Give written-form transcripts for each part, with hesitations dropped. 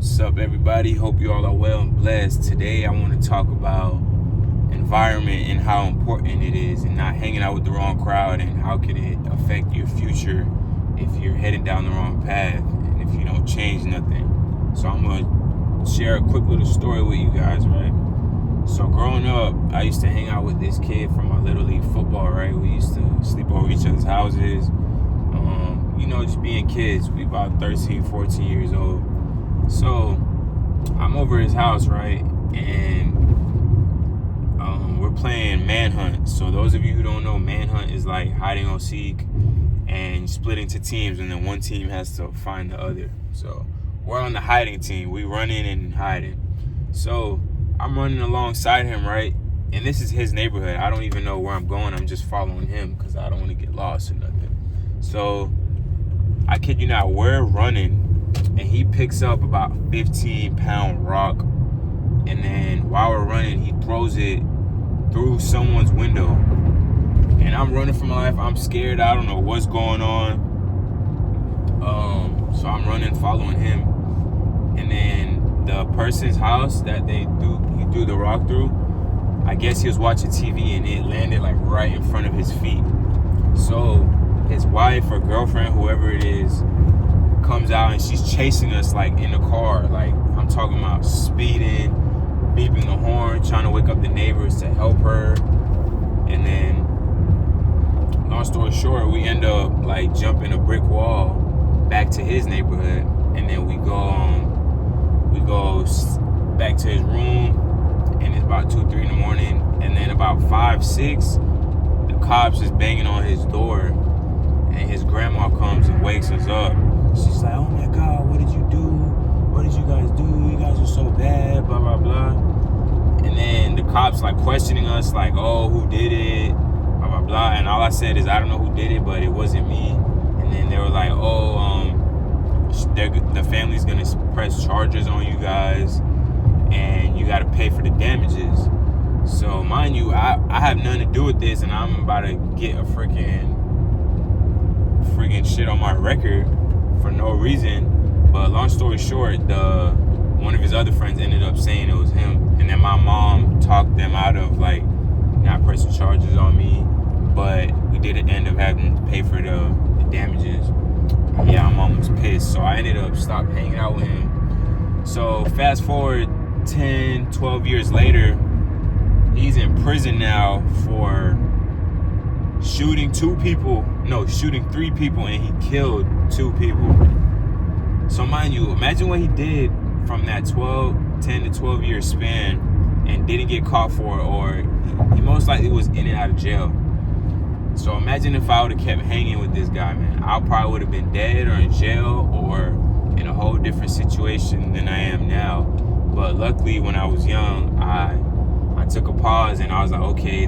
What's up, everybody? Hope you all are well and blessed. Today I want to talk about environment and how important it is, and not hanging out with the wrong crowd, and how can it affect your future if you're heading down the wrong path and if you don't change nothing. So I'm going to share a quick little story with you guys, right? So growing up, I used to hang out with this kid from my Little League football, right? We used to sleep over each other's houses, just being kids. We about 13, 14 years old. So I'm over his house, right? And we're playing Manhunt. So those of you who don't know, Manhunt is like hiding and seek and split into teams, and then one team has to find the other. So we're on the hiding team. We running and hiding. So I'm running alongside him, right? And this is his neighborhood. I don't even know where I'm going. I'm just following him because I don't want to get lost or nothing. So I kid you not, we're running, and he picks up about 15-pound rock, and then while we're running, he throws it through someone's window. And I'm running for my life. I'm scared. I don't know what's going on. So I'm running, following him. And then the person's house that he threw the rock through, I guess he was watching TV and it landed like right in front of his feet. So his wife or girlfriend, whoever it is, comes out and she's chasing us like in the car. Like, I'm talking about speeding, beeping the horn, trying to wake up the neighbors to help her. And then, long story short, we end up like jumping a brick wall back to his neighborhood. And then we go back to his room, and it's about 2, 3 in the morning. And then about 5, 6, the cops is banging on his door, and his grandma comes and wakes us up. She's like, "Oh my God, what did you do? What did you guys do? You guys are so bad, blah, blah, blah." And then the cops like questioning us, like, "Oh, who did it? Blah, blah, blah." And all I said is, "I don't know who did it, but it wasn't me." And then they were like, "Oh, the family's gonna press charges on you guys, and you gotta pay for the damages." So mind you, I have nothing to do with this, and I'm about to get a freaking shit on my record for no reason. But long story short, one of his other friends ended up saying it was him, and then my mom talked them out of like not pressing charges on me, but we did end up having to pay for the damages. And yeah, my mom was pissed, so I ended up stopping hanging out with him. So fast forward 10, 12 years later, he's in prison now for shooting 3 people, and he killed 2 people. So mind you, imagine what he did from that 10 to 12 year span and didn't get caught for it, or he most likely was in and out of jail. So imagine if I would have kept hanging with this guy, man. I probably would have been dead or in jail or in a whole different situation than I am now. But luckily, when I was young, I took a pause and I was like, okay,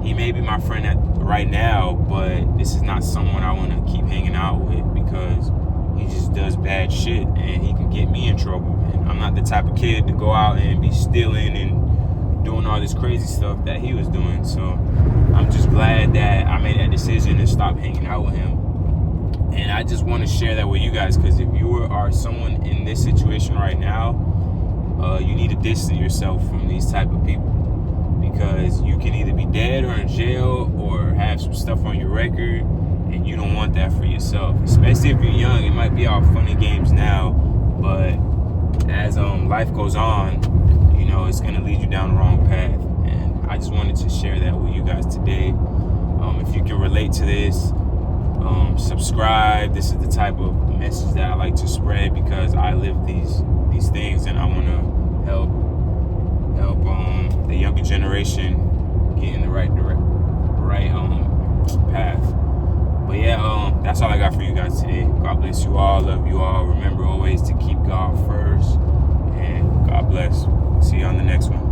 he may be my friend right now, but this is not someone I want to keep hanging out with because he just does bad shit and he can get me in trouble. And I'm not the type of kid to go out and be stealing and doing all this crazy stuff that he was doing. So I'm just glad that I made that decision to stop hanging out with him. And I just want to share that with you guys, because if you are someone in this situation right now, you need to distance yourself from these type of people, because you can either be dead or in jail or have some stuff on your record, and you don't want that for yourself. Especially if you're young, it might be all funny games now, but as life goes on, it's gonna lead you down the wrong path. And I just wanted to share that with you guys today. If you can relate to this, subscribe. This is the type of message that I like to spread, because I live these things, and I want to help the younger generation get in the right path. But yeah, that's all I got for you guys today. God bless you all. Love you all. Remember always to keep God first, and God bless. See you on the next one.